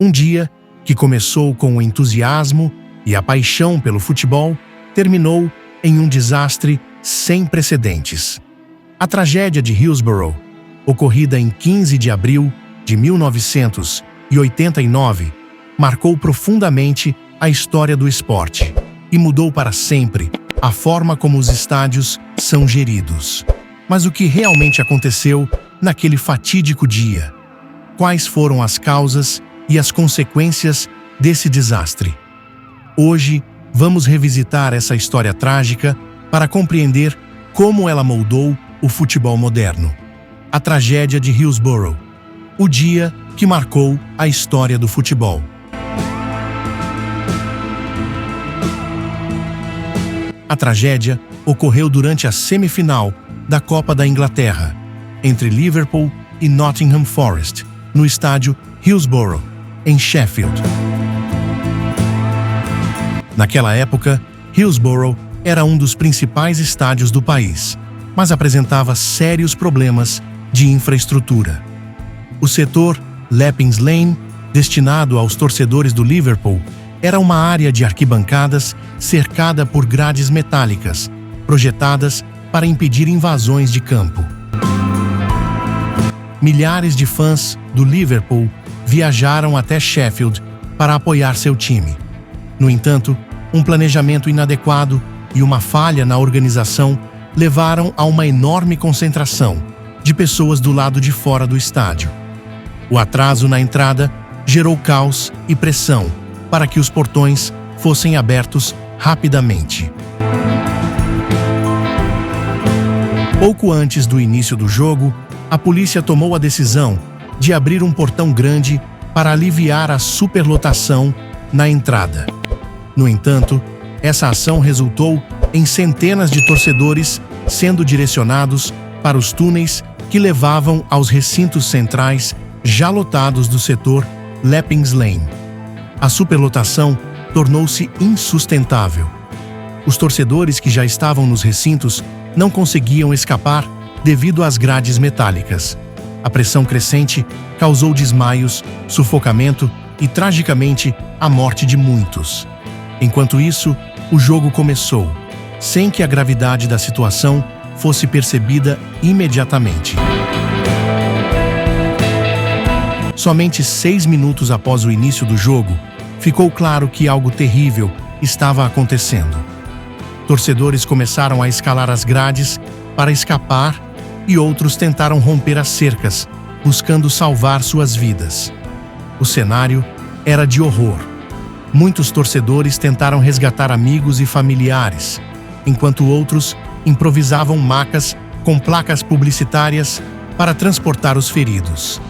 Um dia que começou com o entusiasmo e a paixão pelo futebol, terminou em um desastre sem precedentes. A tragédia de Hillsborough, ocorrida em 15 de abril de 1989, marcou profundamente a história do esporte e mudou para sempre a forma como os estádios são geridos. Mas o que realmente aconteceu naquele fatídico dia? Quais foram as causas e as consequências desse desastre? Hoje, vamos revisitar essa história trágica para compreender como ela moldou o futebol moderno. A tragédia de Hillsborough, o dia que marcou a história do futebol. A tragédia ocorreu durante a semifinal da Copa da Inglaterra, entre Liverpool e Nottingham Forest, no estádio Hillsborough, em Sheffield. Naquela época, Hillsborough era um dos principais estádios do país, mas apresentava sérios problemas de infraestrutura. O setor Leppings Lane, destinado aos torcedores do Liverpool, era uma área de arquibancadas cercada por grades metálicas, projetadas para impedir invasões de campo. Milhares de fãs do Liverpool viajaram até Sheffield para apoiar seu time. No entanto, um planejamento inadequado e uma falha na organização levaram a uma enorme concentração de pessoas do lado de fora do estádio. O atraso na entrada gerou caos e pressão para que os portões fossem abertos rapidamente. Pouco antes do início do jogo, a polícia tomou a decisão de abrir um portão grande para aliviar a superlotação na entrada. No entanto, essa ação resultou em centenas de torcedores sendo direcionados para os túneis que levavam aos recintos centrais já lotados do setor Leppings Lane. A superlotação tornou-se insustentável. Os torcedores que já estavam nos recintos não conseguiam escapar devido às grades metálicas. A pressão crescente causou desmaios, sufocamento e, tragicamente, a morte de muitos. Enquanto isso, o jogo começou, sem que a gravidade da situação fosse percebida imediatamente. Somente 6 minutos após o início do jogo, ficou claro que algo terrível estava acontecendo. Torcedores começaram a escalar as grades para escapar e outros tentaram romper as cercas, buscando salvar suas vidas. O cenário era de horror. Muitos torcedores tentaram resgatar amigos e familiares, enquanto outros improvisavam macas com placas publicitárias para transportar os feridos.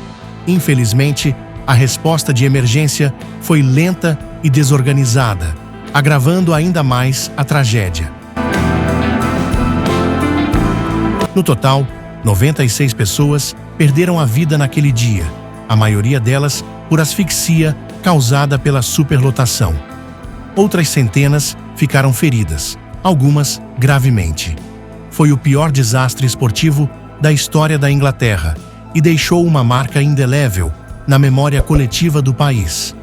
Infelizmente, a resposta de emergência foi lenta e desorganizada, agravando ainda mais a tragédia. No total, 96 pessoas perderam a vida naquele dia, a maioria delas por asfixia causada pela superlotação. Outras centenas ficaram feridas, algumas gravemente. Foi o pior desastre esportivo da história da Inglaterra e deixou uma marca indelével na memória coletiva do país.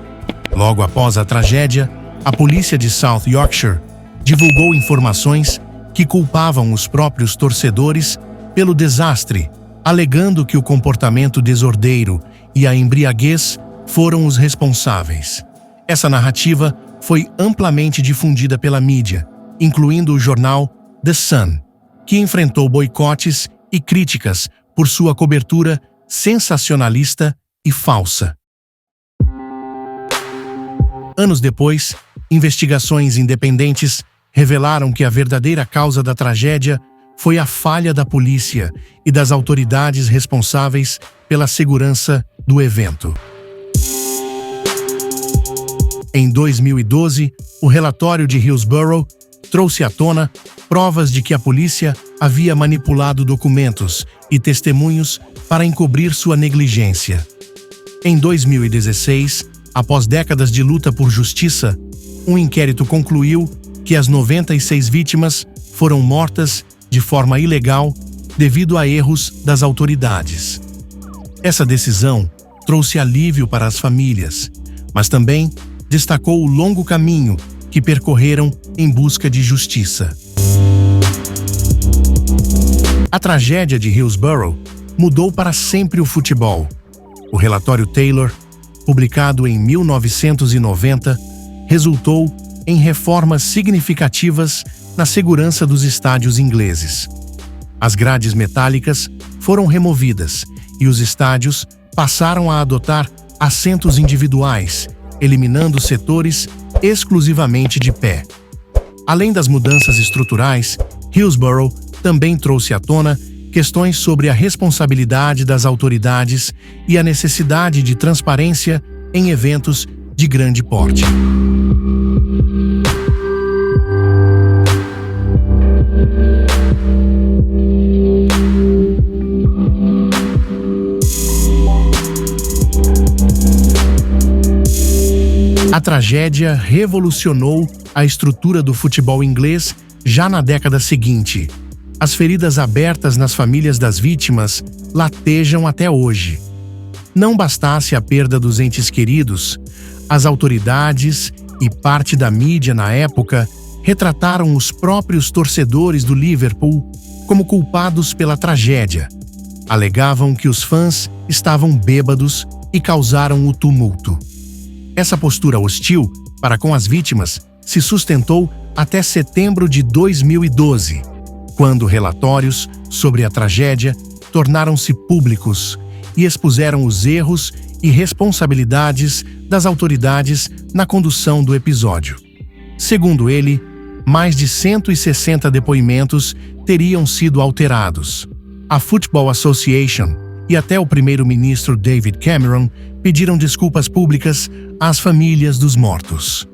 Logo após a tragédia, a polícia de South Yorkshire divulgou informações que culpavam os próprios torcedores pelo desastre, alegando que o comportamento desordeiro e a embriaguez foram os responsáveis. Essa narrativa foi amplamente difundida pela mídia, incluindo o jornal The Sun, que enfrentou boicotes e críticas por sua cobertura sensacionalista e falsa. Anos depois, investigações independentes revelaram que a verdadeira causa da tragédia foi a falha da polícia e das autoridades responsáveis pela segurança do evento. Em 2012, o relatório de Hillsborough trouxe à tona provas de que a polícia havia manipulado documentos e testemunhos para encobrir sua negligência. Em 2016, após décadas de luta por justiça, um inquérito concluiu que as 96 vítimas foram mortas de forma ilegal devido a erros das autoridades. Essa decisão trouxe alívio para as famílias, mas também destacou o longo caminho que percorreram em busca de justiça. A tragédia de Hillsborough mudou para sempre o futebol. O relatório Taylor, publicado em 1990, resultou em reformas significativas na segurança dos estádios ingleses. As grades metálicas foram removidas e os estádios passaram a adotar assentos individuais, eliminando setores exclusivamente de pé. Além das mudanças estruturais, Hillsborough também trouxe à tona questões sobre a responsabilidade das autoridades e a necessidade de transparência em eventos de grande porte. A tragédia revolucionou a estrutura do futebol inglês já na década seguinte. As feridas abertas nas famílias das vítimas latejam até hoje. Não bastasse a perda dos entes queridos, as autoridades e parte da mídia na época retrataram os próprios torcedores do Liverpool como culpados pela tragédia. Alegavam que os fãs estavam bêbados e causaram o tumulto. Essa postura hostil para com as vítimas se sustentou até setembro de 2012, quando relatórios sobre a tragédia tornaram-se públicos e expuseram os erros e responsabilidades das autoridades na condução do episódio. Segundo ele, mais de 160 depoimentos teriam sido alterados. A Football Association e até o primeiro-ministro David Cameron pediram desculpas públicas às famílias dos mortos.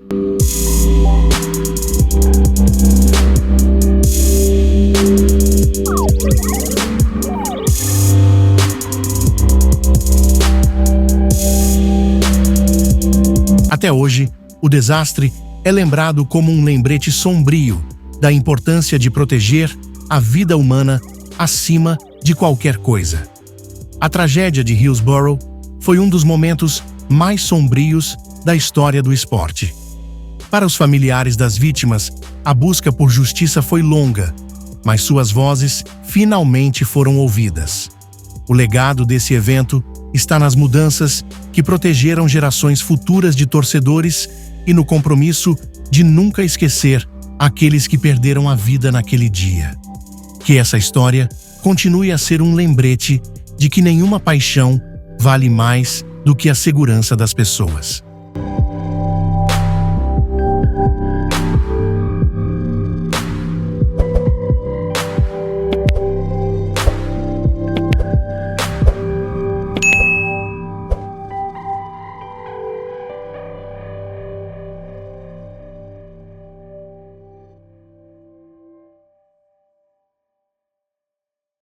Até hoje, o desastre é lembrado como um lembrete sombrio da importância de proteger a vida humana acima de qualquer coisa. A tragédia de Hillsborough foi um dos momentos mais sombrios da história do esporte. Para os familiares das vítimas, a busca por justiça foi longa, mas suas vozes finalmente foram ouvidas. O legado desse evento está nas mudanças que protegeram gerações futuras de torcedores e no compromisso de nunca esquecer aqueles que perderam a vida naquele dia. Que essa história continue a ser um lembrete de que nenhuma paixão vale mais do que a segurança das pessoas.